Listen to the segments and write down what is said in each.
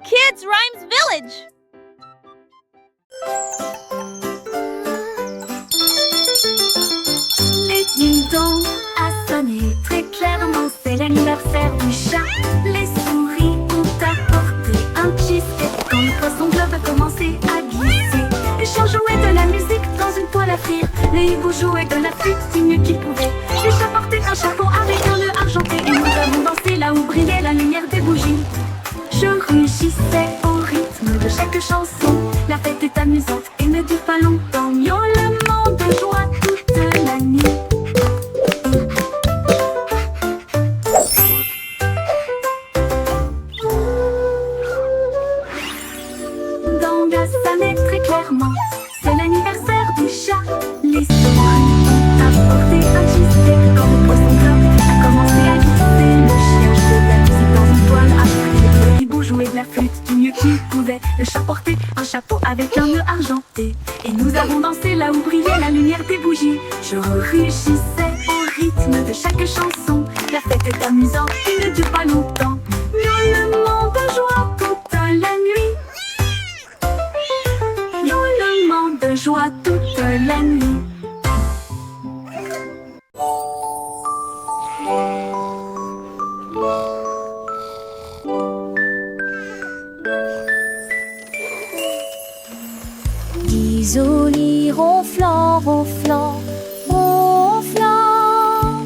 Kids Rhymes Village. Les ding-dong a sonné très clairement, c'est l'anniversaire du chat. Les souris ont apporté un cheesecake quand le poisson globe a commencé à glisser. Les chats jouaient de la musique dans une poêle à frire. Les hiboux jouaient de la flûte du mieux qu'ils pouvaient. Les chats portaient un chapeau avec un nœud argenté et nous avons dansé là où brillait la lumière des bougies. Je rugissais au rythme de chaque chanson. La fête est amusante et ne dure pas longtemps. Miaulement de joie toute la nuit. Dong a sonné très clairement, c'est l'anniversaire du chat. Les souris ont apporté un cheesecake quand le poisson globe a commencé à glisser. Le chien jouait de la musique dans une toile à frire. Le hibou jouait de la flûte du mieux qu'il pouvait. Le chat portait un chapeau avec un nœud argenté et nous avons dansé là où brillait la lumière des bougies. Je rugissais au rythme de chaque chanson. La fête est amusante et ne dure pas longtemps. Miaulement de joie toute la nuit. Miaulement de joie toute la nuit. Isolé ronflant, ronflant, ronflant.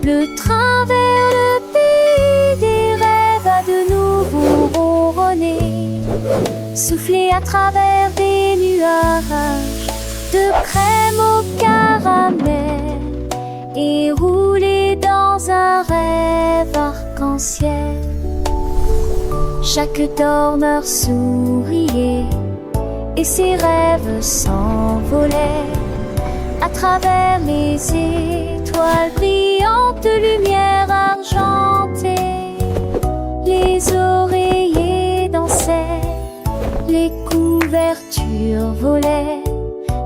Le train vers le pays des rêves a de nouveau ronronné. Soufflé à travers des nuages de crème au caramel et roulé dans un rêve arc-en-ciel. Chaque dormeur souriait et ses rêves s'envolaient à travers les étoiles brillantes de lumière argentée. Les oreillers dansaient, les couvertures volaient,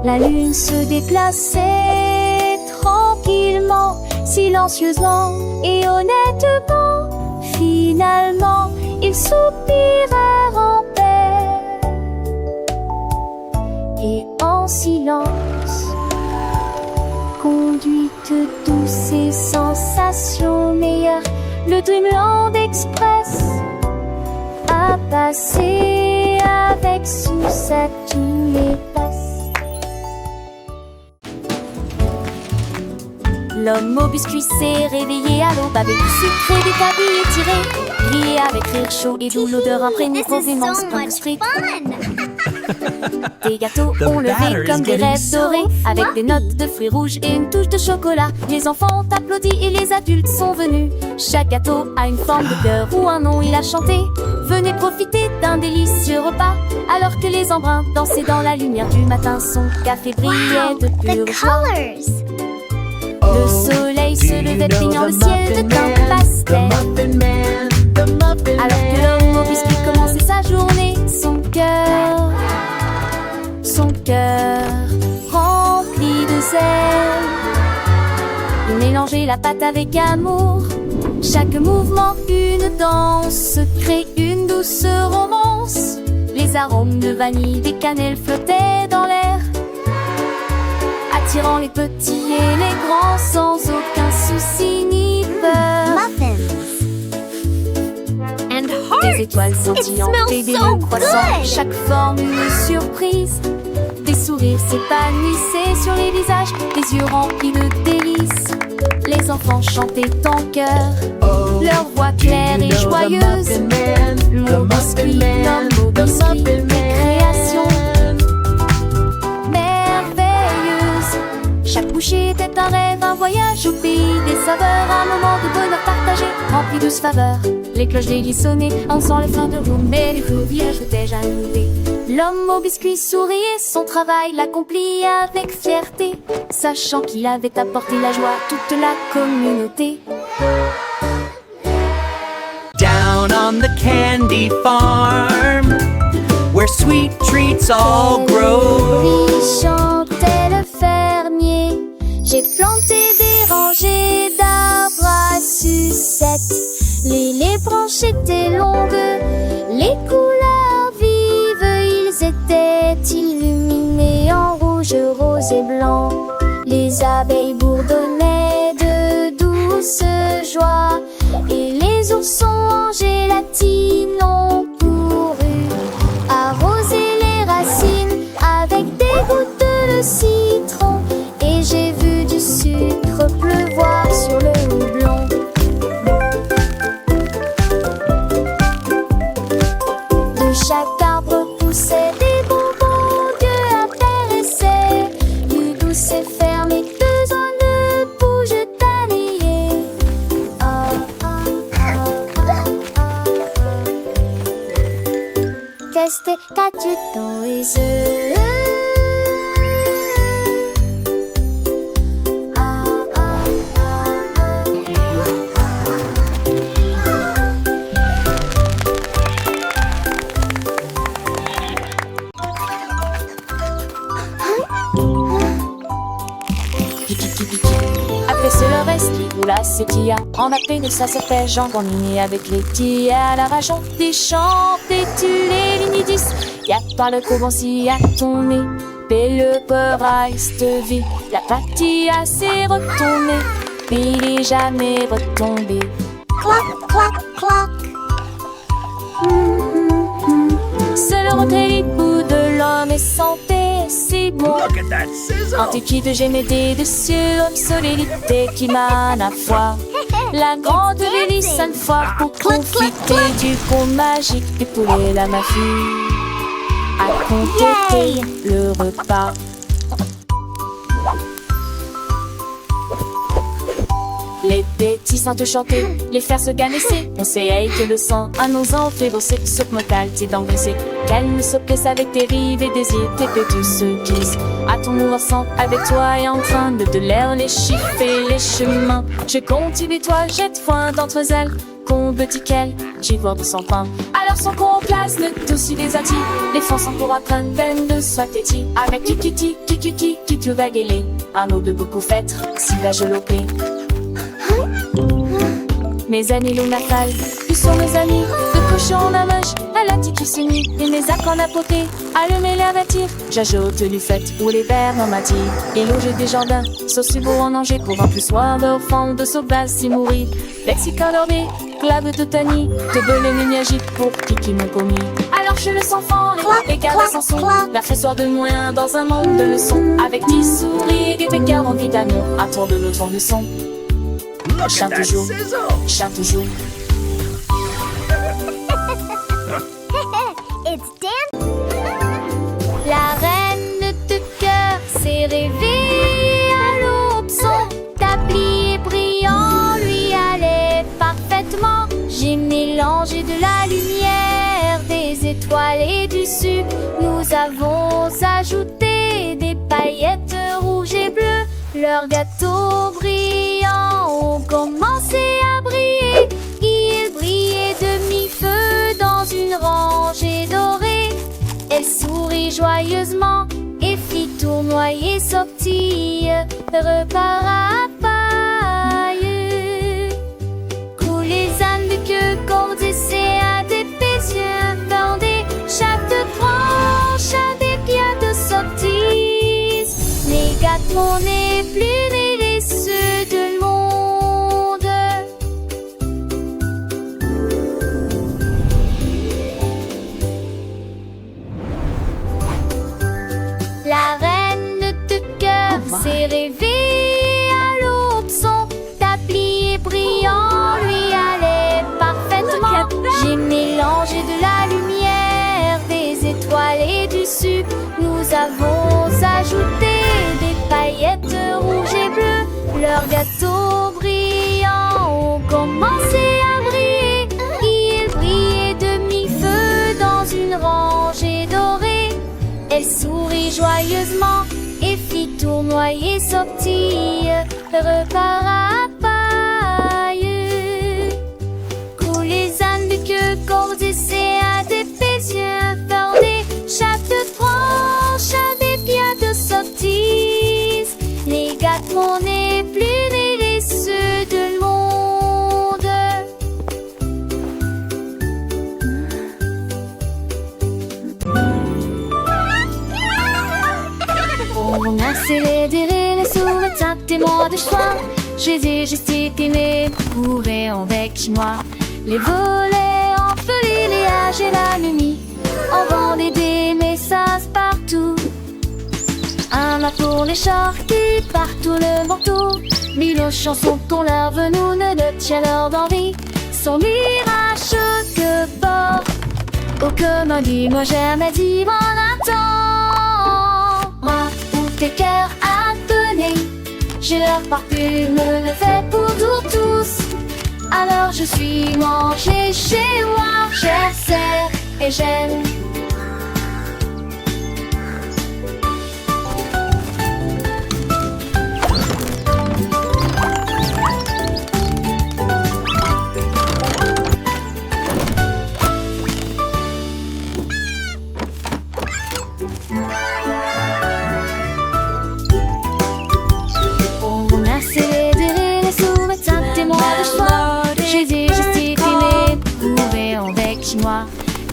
la lune se déplaçait tranquillement, silencieusement et honnêtement. Finalement, ils soupirèrent en paix et en silence, conduite douce et sensation meilleure, le Dreamland Express a passé avec succès tous les passes. L'homme au biscuit s'est réveillé à l'aube avec du sucre et des tabilles étirés. Riait avec rire chaud et doux, l'odeur imprégnée profondément Spring Street. Des gâteaux ont levé comme des rêves dorés, avec des notes de fruits rouges et une touche de chocolat. Les enfants ont applaudi et les adultes sont venus. Chaque gâteau a une forme de cœur ou un nom, il a chanté. Venez profiter d'un délicieux repas, alors que les embruns dansaient dans la lumière du matin. Son café brillait de pure joie. Le soleil se levait peignant le ciel de teint pastel. Alors que l'homme au biscuit commençait sa journée, son cœur rempli de zèle. Il mélangeait la pâte avec amour. Chaque mouvement, une danse, crée une douce romance. Les arômes de vanille, des cannelles flottaient dans l'air, attirant les petits et les grands sans aucun souci ni peur. Des étoiles scintillantes et des lunes croissantes, chaque forme une surprise. Des sourires s'épanouissaient sur les visages, des yeux remplis de délices. Les enfants chantaient en chœur, leur voix claire et joyeuse. Mon biscuit, l'homme au biscuit, création merveilleuse. Chaque bouchée était un rêve, un voyage au pays des saveurs, un moment de bonheur partagé, rempli de faveurs. Les cloches d'aiguille sonnaient, en sent les fins de roue, mais les feux villages étaient jaloux. L'homme au biscuit souriait, son travail l'accomplit avec fierté, sachant qu'il avait apporté la joie à toute la communauté. Down on the candy farm, where sweet treats all grow. Lui chantait le fermier, j'ai planté des rangées d'arbres à sucettes. Les branches étaient longues, les des couleurs vives, ils étaient illuminés en rouge, rose et blanc. Les abeilles bourdonnaient de douce joie, et les oursons en gélatine ont couru arroser les racines avec des gouttes de citron. Et j'ai vu du sucre pleuvoir sur le houblon. De chaque arbre poussaient des bonbons, Dieu intéressait. Du douce et ferme et besoin de bouge tannier. Ah, ah, ah, ah, ah. Qu'est-ce que t'as-tu dans les yeux? Après c'est le reste, là c'est Tia. En appel de ça se fait jambon mini avec les Tia à la rajon. Des chants, des tulés, l'inidis. Y'a pas le couvent si à ton nez. Et le peur reste vie. La Patia s'est retournée. Puis il est jamais retombé. Clac, clac, clac. C'est le retrait bout de l'homme et santé, c'est bon. Look at that sizzle! Antiquité génédée de cieux, solidité qui mène à foi. La grande hélice à une fois pour profiter du pont magique des poulets, la mafie à compléter le repas. Les petits sentent chanter, les faire se ganesser. On sait que le sang à nos ans fait bosser, sauf mortal, t'es d'engraisser. Qu'elle ne se plaise avec tes rives et désirs, tes pétus se glissent. À ton nouveau sang, avec toi et en train de l'air, les chiffres et les chemins. Je continue toi, jette foin d'entre elles. Qu'on petit qu'elle, j'y vois de son pain. Alors son qu'on place, le dossier des attis. Les fonds pour apprendre peine de soit téti. Avec kikiti, kikiti, kitu vaguelé. Un eau de beaucoup fêtre, si la gelopée. Mes amis lunafales, plus sont mes amis. De cochon en amage, à la tikisini. Et mes arcs en apoté, allumer la bâtir. J'ajoute du fait ou les verres en matière. Et loger des jardins, sauce beau en danger. Pour un plus soir d'enfant de sauvage si mourir. Lexica dormé, clave de tani. De belé mignagite pour qui m'ont commis. Alors je le sens fort, les carrés sans son. La soir de moins dans un monde de leçons. Avec 10 souris, des pécards en vitamines. À tour de l'autre de son. Look at that sizzle! Chante toujours. It's Dan. La reine de cœur s'est réveillée à l'aube. Son tablier brillant lui allait parfaitement. J'ai mélangé de la lumière, des étoiles et du sucre. Nous avons ajouté des paillettes rouges et bleues. Leurs gâteaux brillants ont commencé à briller. Ils brillaient de mi-feu dans une rangée dorée. Elle sourit joyeusement et fit tournoyer sortie. Repart à paille. Coulent les ânes de queue cordissés à des péziens bordés. Chaque branche a des pierres de sortie. Les gâteaux n'est plus les ceux de monde. La reine de cœur s'est réveillée à l'aube. Son tablier brillant lui allait parfaitement. J'ai mélangé de la lumière, des étoiles et du sucre. Nous avons ajouté des paillettes rouges et bleues. Leurs gâteaux brillants ont commencé à briller. Ils brillaient de mi-feu dans une rangée dorée. Elle sourit joyeusement et fit tournoyer sortie. Repart à paille. Coulent les ânes de queue cordissés à des péziens bordés. Chaque branche a des pierres de sortie. Les gâteaux n'est plus les ceux de monde. les dérires, les sourds, témoins de choix. Jésus, gesticule, bourré en bec chinois. Les volets en folie, les âges et la nuit. On vendait des messages partout. Un mât pour les chars qui partout le manteau. Mille chansons qu'on leur venou ne tient leur d'envie. Son mirage que bord. Oh comme un dit, moi jamais dit mon attend. Moi, où tes cœurs à donner. J'ai leur parfume, le fait pour tous. Alors je suis mangé chez moi, j'essaie et j'aime.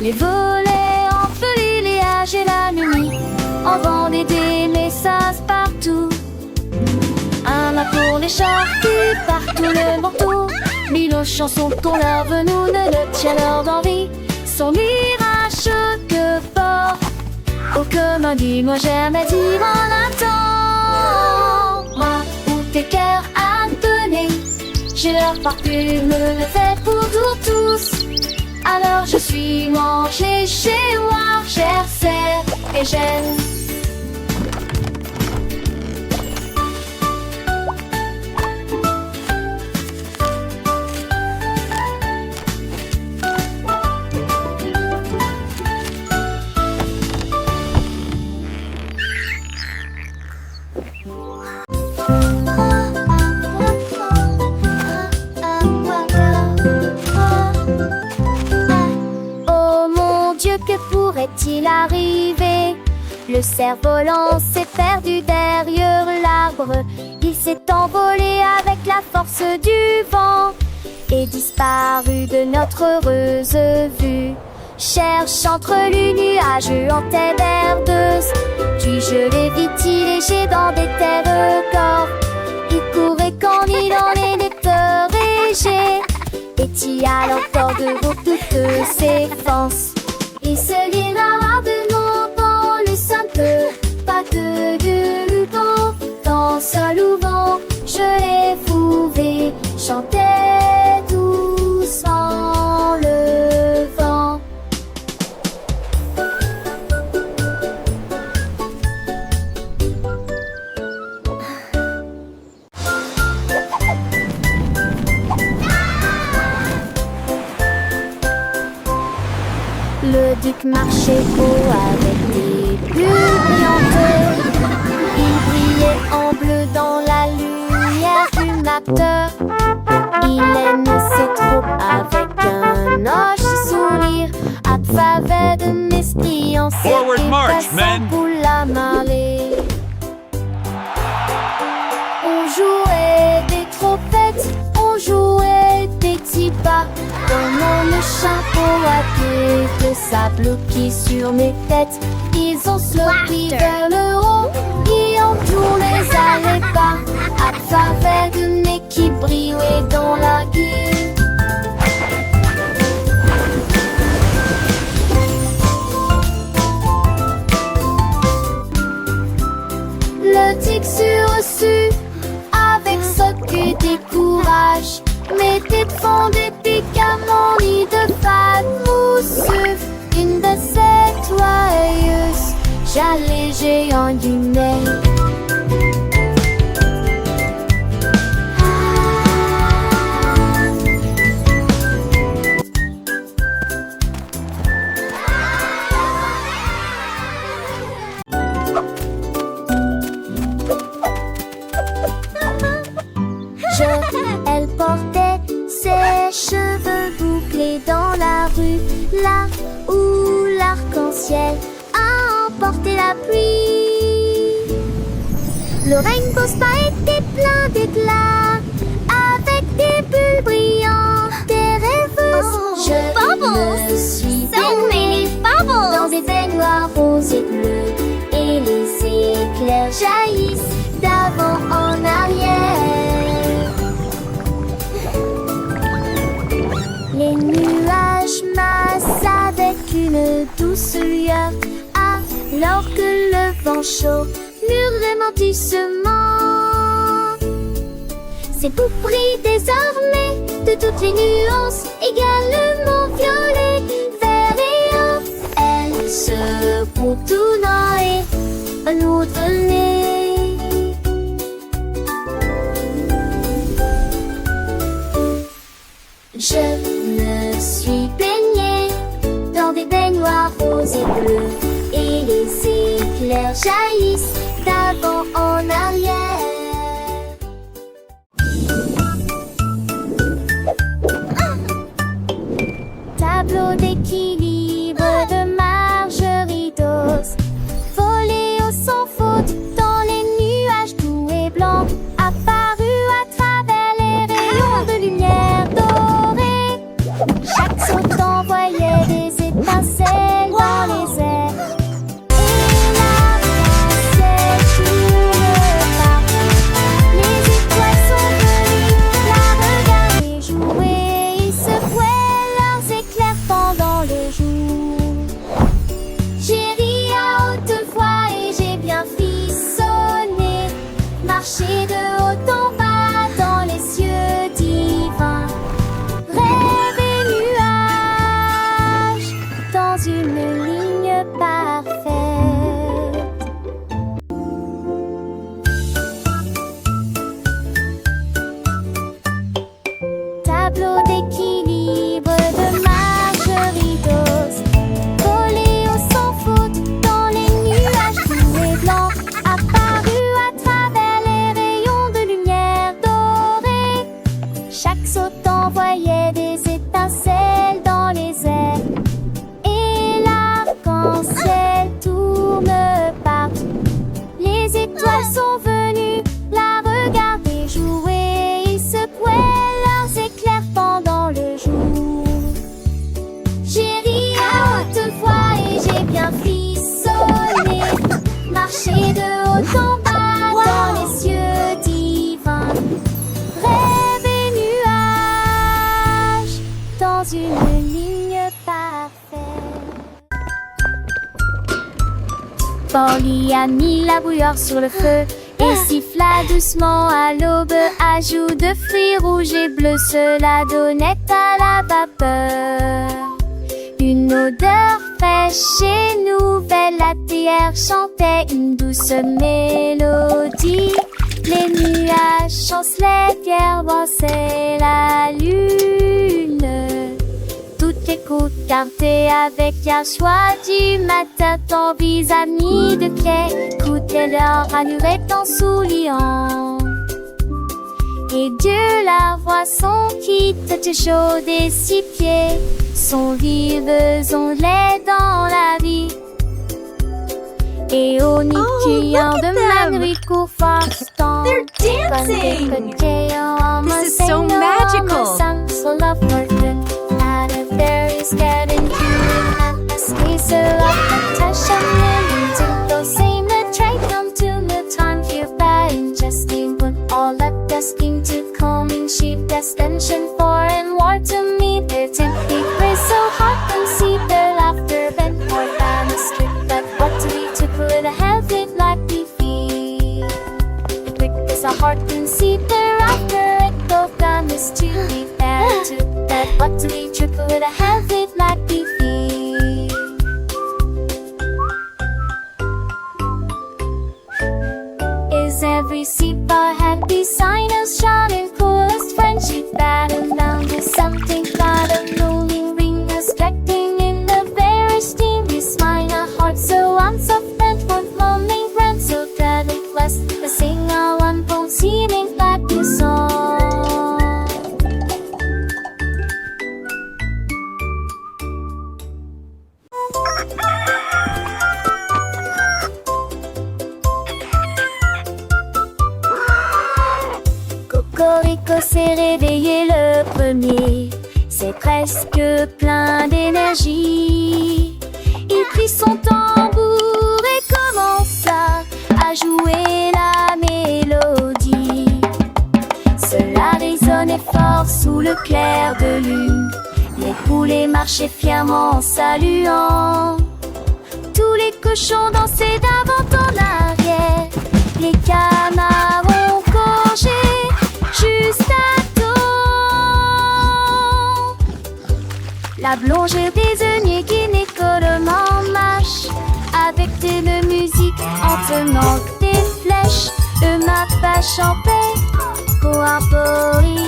Les volets en folie, les âges et la nuit. On vendait des messages partout. Un mât pour les chars qui partout le manteau. Mille chansons qu'on leur venou ne tient leur d'envie. Son mirage que bord. Oh comme un dit, moi jamais dit mon attend. Moi, où tes cœurs à donner. J'ai leur parfume, le fait pour tous. Alors je suis mangé chez moi, j'essaie et j'aime. Que pourrait-il arriver? Le cerf-volant s'est perdu derrière l'arbre. Il s'est envolé avec la force du vent et disparu de notre heureuse vue. Cherche entre les nuages en terre verdeuse. Puis je l'ai vite léger dans des terres corps. Il courait quand il en était léger. Et t'y a l'encore de toutes ses forces. Il se lira de longtemps le simple pas que du vent. Dans ce louvant, je l'ai trouvé, chantait doucement le vent. Le duc marchait haut avec des bulles brillantes. Il brillait en bleu dans la lumière du matin. Il aime ses troupes avec un hoche sourire. À travers de l'esprit en Forward et march, passant men. pour la marée. On jouait des trompettes, on jouait des petits pas. Comme le chapeau à queue de sable qui sur mes têtes. Ils ont sauté vers le haut et on tout les allait pas. À travers de nez qui brillait dans la gueule. Le tic sur-reçu avec ce que des courage. Mettait de fond des pics à mon nid de fade mousseux. Une de ces joyeuses, j'allais géant du nez. Elle portait ses cheveux bouclés dans la rue, là où l'arc-en-ciel a emporté la pluie. Le rainbow spa était plein d'éclats, avec des bulles brillantes, des rêveuses. Je me suis baignée dans des baignoires roses et bleus, et les éclairs jaillissent nuages massent avec une douce lueur, alors que le vent chaud murmure doucement. Ces beaux brillent désormais de toutes les nuances, également violet, vert et or. Elles se contournent et nous donner. Je me suis baignée dans des baignoires roses et bleus, et les éclairs jaillissent d'avant en arrière. Tableau d'équilibre de Marjorie Dawes, volé au sans faute dans les nuages doux et blancs, apparu à travers les rayons de lumière dorée. Chaque saut envoyait des étincelles dans les airs, et l'arc-en-ciel tourne partout. Les étoiles sont venues la regarder jouer, ils secouaient leurs éclairs pendant le jour. J'ai ri à haute voix et j'ai bien frissonné, marché de haut en bas dans les cieux divins, rêve et nuages dans une ligne parfaite. Tableau d'équilibre de Marjorie Dawes, volé au sans faute dans les nuages doux et blancs, apparu à travers les rayons de lumière dorée. Chaque saut envoyait des étincelles dans les airs, et l'arc-en-ciel tourne partout. Les étoiles sont venues la regarder jouer, ils secouaient leurs éclairs pendant le jour. J'ai ri à haute voix et j'ai bien frissonné, marché de haut en bas dans les cieux divins, rêve et nuages dans une ligne parfaite. Polly a mis la bouilloire sur le feu et siffla doucement à l'aube. Ajout de fruits rouges et bleus, cela donnait à la vapeur une odeur fraîche et nouvelle. La théière chantait une douce mélodie. Les nuages chancelaient, pierres dansaient la lune. Toutes les côtes cantées avec un choix du matin. Ton vis-à-vis de quai écoutaient leur allurette en souriant. Et Dieu la voit son quitte chaude et six pieds sont vives onglets dans la vie. Et au nid criant de Manrico Farston, They're dancing! This is so magical! Getting cute and the space of Natasha Millions of those same trade come to the time here by ingesting when all up desking to coming sheep destination for and war to me their tempting praise so hot and see their laughter bent more than a strip but what do we took with a heavy like we feel quick as a heart and see their laughter it go down is to be fair to that what do we triple with a heavy like we feel. Is every seabar happy sign of shining coolest friendship battle down to something got a rolling ring expecting in the very steamy smile a heart so unsoft one morning ran so that it was the singer one bone seeming like a song. Cocorico s'est réveillé le premier, c'est presque plein d'énergie. Il prit son tambour et commença à jouer la mélodie. Cela résonnait fort sous le clair de lune. Les poulets marchaient fièrement en saluant. Tous les cochons dansaient d'avant en arrière. Les canards ont gorgé juste à temps. La blongère désignait guinécolement marche avec de musique en tenant des flèches. Le mappa chantait pour un poripo.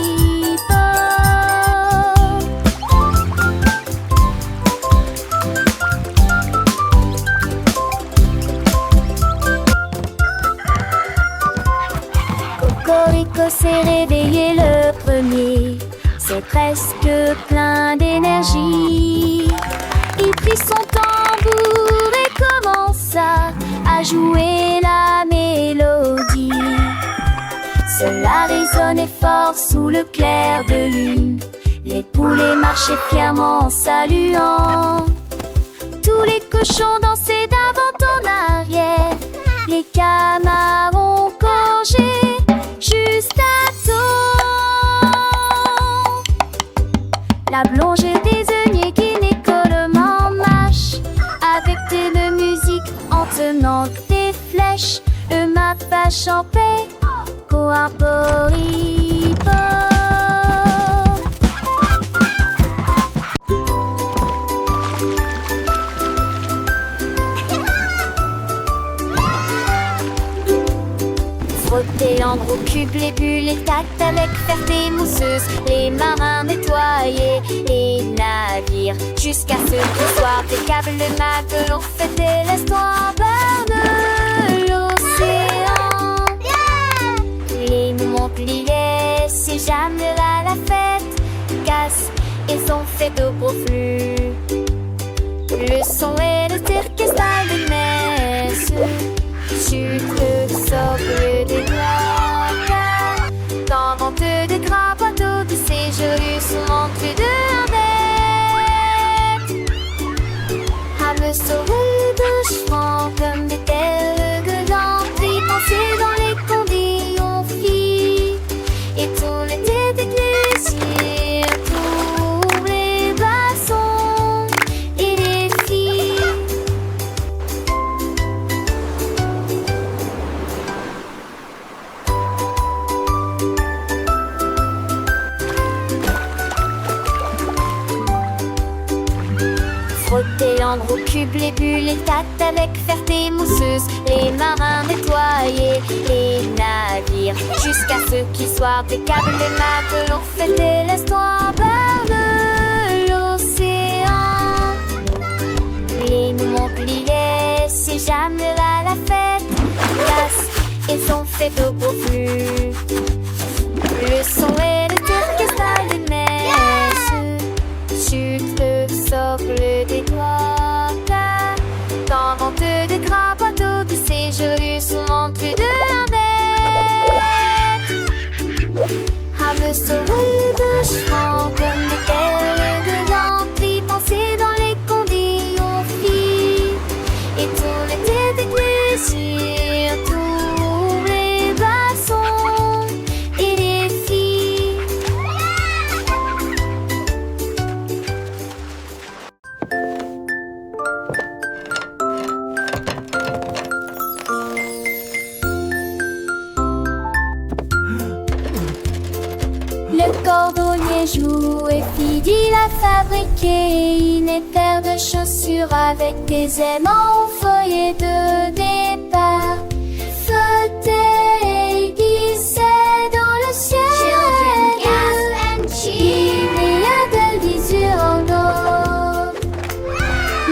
Cocorico s'est réveillé le premier. C'est presque plein d'énergie. Il prit son tambour et commença à jouer la mélodie. Cela résonnait fort sous le clair de lune. Les poulets marchaient fièrement en saluant. Tous les cochons dansaient d'avant en arrière. Les canards ont gorgé juste à temps. La blongère désignait guinécolement marche avec de musique en tenant des flèches. Le mappa chantait pour un poripo. Frotter l'encre au cube, les bulles, les tacts avec ferté mousseuse. Les marins nettoyaient les navires jusqu'à ce qu'au soir des câbles, le matelot fêtait l'estoir bord de l'océan. Les Montpellier, c'est jamais à la fête. Casse, ils ont fait de gros flux. Le son et le orchestral de messe. Sucre, sobre des glaces. Dans vente de gras bateaux de séjour, souvent plus de bête. À me sauver de chevaux comme des tels gueulants. Puis penser dans les conditions filles. Et tout l'été des plaisirs pour les glaçons et les filles. Frotter l'encre au cube, les bulles, les tacts avec ferté mousseuse. Les marins nettoyaient les navires jusqu'à ce qu'il soit des câbles, les matelot fêtaient l'estoir bord de l'océan. Les Montpellier, c'est jamais à la fête. Glace, ils ont fait de beaux flux. Le son et le orchestral des messes. Sucre, socle des doigts. Dans vente de gras bateaux de séjour, souvent plus de bête. À me sauver de chevaux comme des tels gueulants. Puis penser dans les conditions filles. Et tout l'été des plaisirs, tous les glaçons et les filles. Le cordonnier joue et Fidi l'a fabriqué. Il est paire de chaussures avec des aimants au foyer de départ. Flottait et glissait dans le ciel. Il y a de l'usure en eau.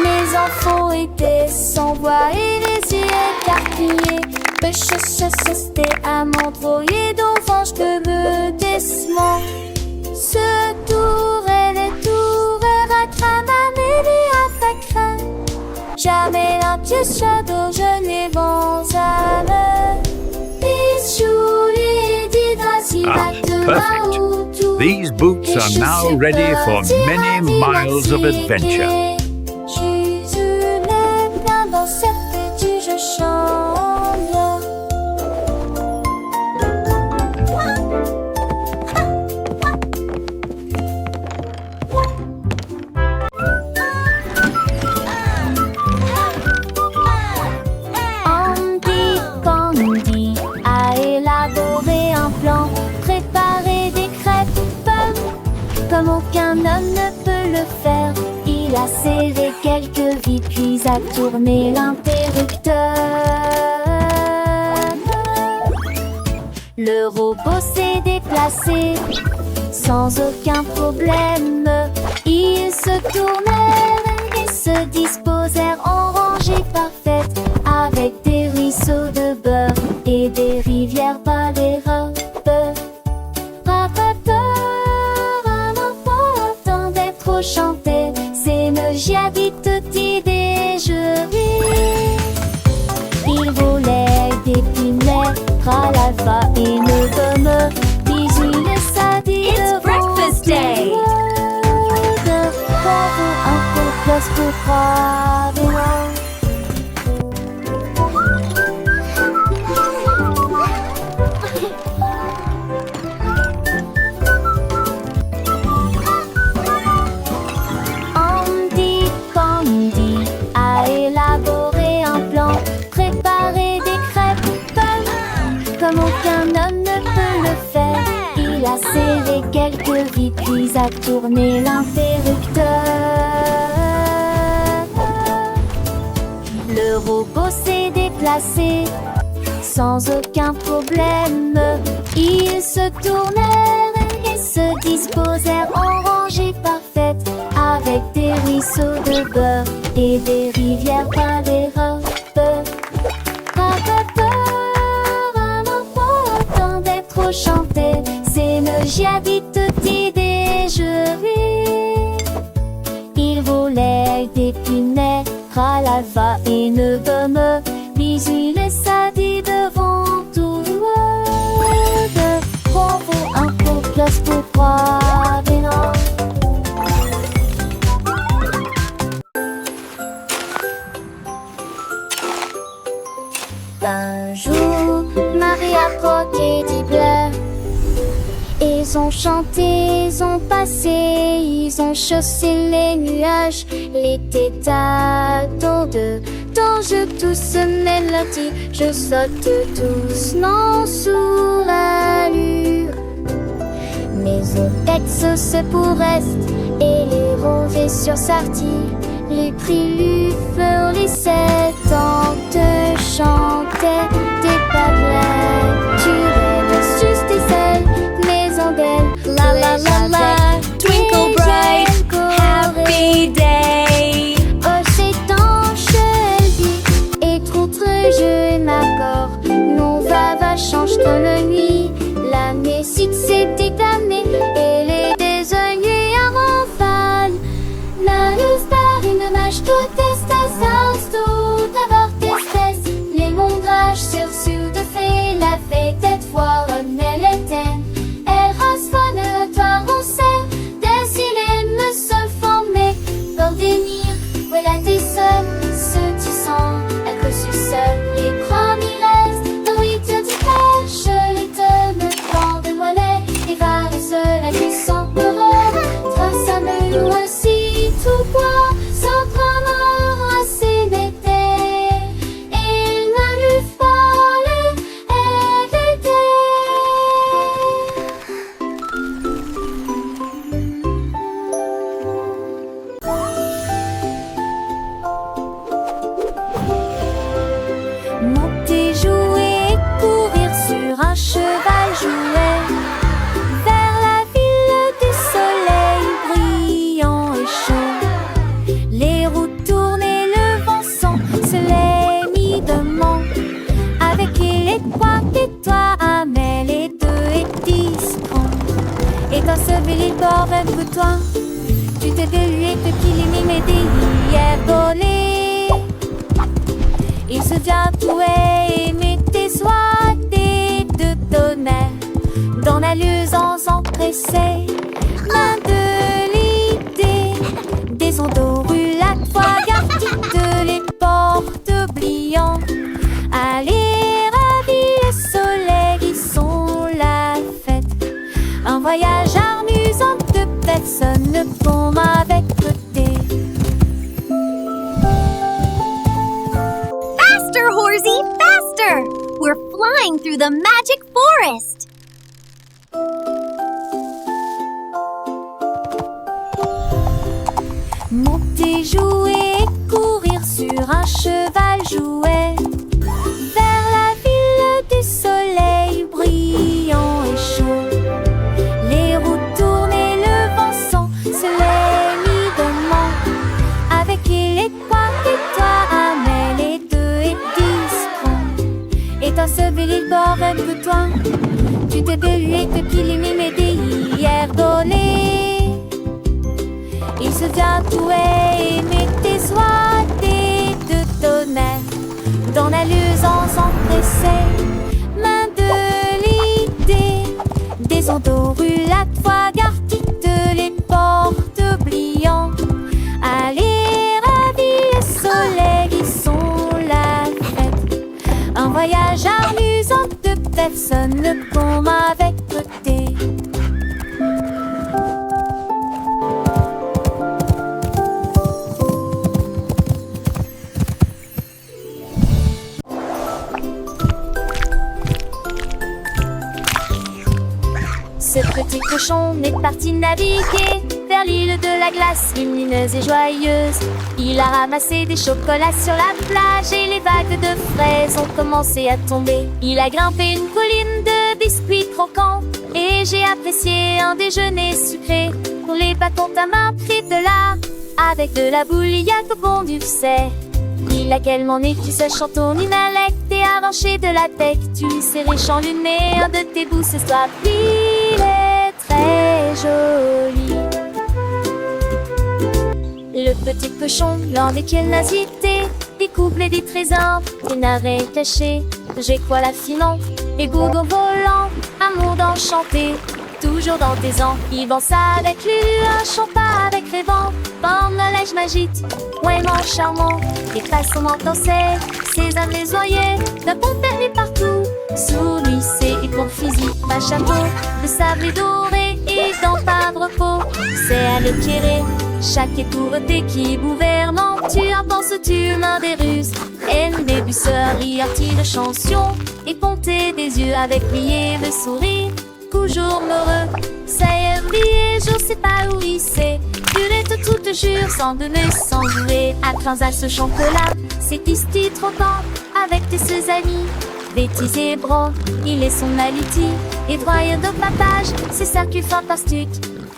Mes enfants étaient sans voix et les yeux écarquillés. Le chassé à m'envoyer d'orange de me décement. Ce tour et les tours à crame et à facrin. Jamais un pied shadow, je n'ai vent à me. Perfect. These boots are now ready for many miles of adventure. a serré quelques vis, puis a tourné l'interrupteur. Le robot s'est déplacé sans aucun problème. Ils se tournèrent et se disposèrent en rangée parfaite, avec des ruisseaux de beurre et des rivières par les robes. Un enfant attendait trop chanter, c'est me j'habite tutti déjeuner. Il volait d'épinards à l'alpha et ne me bisous le sadi. It's breakfast day. Un peu plus pour croire. Andy a élaboré un plan, préparé des crêpes comme aucun homme ne peut le faire. Il a serré quelques vis, puis a tourné l'interrupteur. Le robot s'est déplacé sans aucun problème. Ils se tournèrent et se disposèrent en rangée parfaite, avec des ruisseaux de beurre et des rivières par les robes. Un enfant attendait trop chanter, c'est me j'habite tutti déjeuner. Il volait d'épinards à l'alpha et ne me bisous le sadi devant tout le monde. Bravo, un peu plus pour croire, mais non. Un jour, Marie a croqué du bleu. Ils ont chanté, ils ont passé, ils ont chaussé les nuages. L'été t'attend dans je tousse mélodie, je saute doucement sous l'allure. Mes oreilles se pour est et les rovés sur sortie. Les prix lui furent les 7 ans te chantaient des paroles. Tu rêves juste des ailes, maison d'elle. La la la la, twinkle bright, happy day. Oh, c'est enchevêtré et trop jeu et m'accorde. Non, va, change comme la nuit. L'année s'était damnée et les désoignés à rafale. La luz par une mâche toute espèce, tout avoir d'espèce. Les mondrages sur de fait, la fête cette fois elle était. Elle rasfonne, toi on sait, des silènes me se former. Pour venir, voilà tes seuls, ceux tu sens, à cause du seul, les premiers restent. Dans oui, tu te caches, les te me prend de mollet, et va le seul à qui sans peur. Trace à me aussi, tout quoi, sans prendre assez d'été. Il ne lui fallait éviter. Monter, jouer, courir sur un cheval jouet vers la ville du soleil brillant et chaud. Les roues tournent et le vent se les mit demain. Avec les trois et toi, mais les deux et 10 ans. Et dans ce bel bord même que toi, tu t'es délué de qu'il mais d'hier volé. Il se diabouait et mettait soit des deux tonnerres dans la luisance empressée. L'un de l'idée des ondes roulades, fois garde les portes oubliant. Allez, ravis le soleil, ils sont la fête. Un voyage amusant de personne ne tombe avec côté. Faster, Horsey, faster! We're flying through the magic forest. Mon tes jouets et courir sur un cheval jouet vers la ville du soleil brillant et chaud. Les roues tournent et le vent se les mi-demain. Avec les trois et toi, Amel et 2 et 10 et un seul bord un peu toi. Tu t'es bélué depuis les médés hier donné. Il se vient tout et met tes oies de tonnerre dans la luisance empressée. Main de l'idée, des ondes rue la toi, garde de les portes oubliant. Allez, ravis le soleil, ils sont la fête. Un voyage amusant de personne, le pont avec beauté. Ce petit cochon est parti naviguer vers l'île de la glace, lumineuse et joyeuse. Il a ramassé des chocolats sur la plage et les vagues de fraises ont commencé à tomber. Il a grimpé une colline de biscuits croquants et j'ai apprécié un déjeuner sucré. Pour les bâtons ta main pris de là, avec de la bouilliade au bon du sait. Il a quellement né qui se chantonne une alec et arraché de la tête. Tu lui serrais chanluné un de tes bouts ce soir. Il est très joli. Le petit cochon, l'un des quels n'a cité, découple des trésors, des narets cachés. J'ai quoi l'affinant, et goût volant, amour d'enchanté. Toujours dans tes ans, il danse avec lui, un chant pas avec les vents. Bande la neige magique, vraiment charmant. Et façon danser, ses âmes les oyer, d'un pont perdu partout. Sous lui, c'est pour physique, pas chapeau, de sable et doré, et dans pas de repos. C'est à l'éclairer, chaque étourté qui gouvernant. Tu en penses, tu mains des ruses, et une débusserie artie de chansons. Et ponter des yeux avec plié le sourire. Toujours heureux, ça y est, oublié, je sais pas où il sait. Tu l'es tout te jure, sans donner, sans jouer. À à ce chocolat, c'est ici trop temps, avec tes deux amis. Bêtise et bron, il est son aliti. Et droit de papage, c'est circuit fantastique.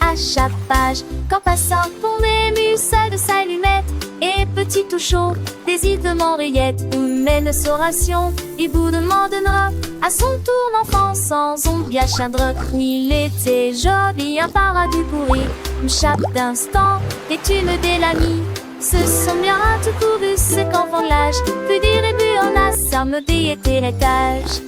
À chaque page, quand passant pour ému, ça de sa lunette. Et petit tout chaud, des îles de Montréette. Où mène oration, et bout de donnera à son tour l'enfant sans ombre bien chadre. Il était joli, un paradis pourri. Chaque instant, et une de l'ami. Ce sont bien tout couru, ce qu'enfant l'âge. Plus dire et plus en a, ça me dit était l'étage.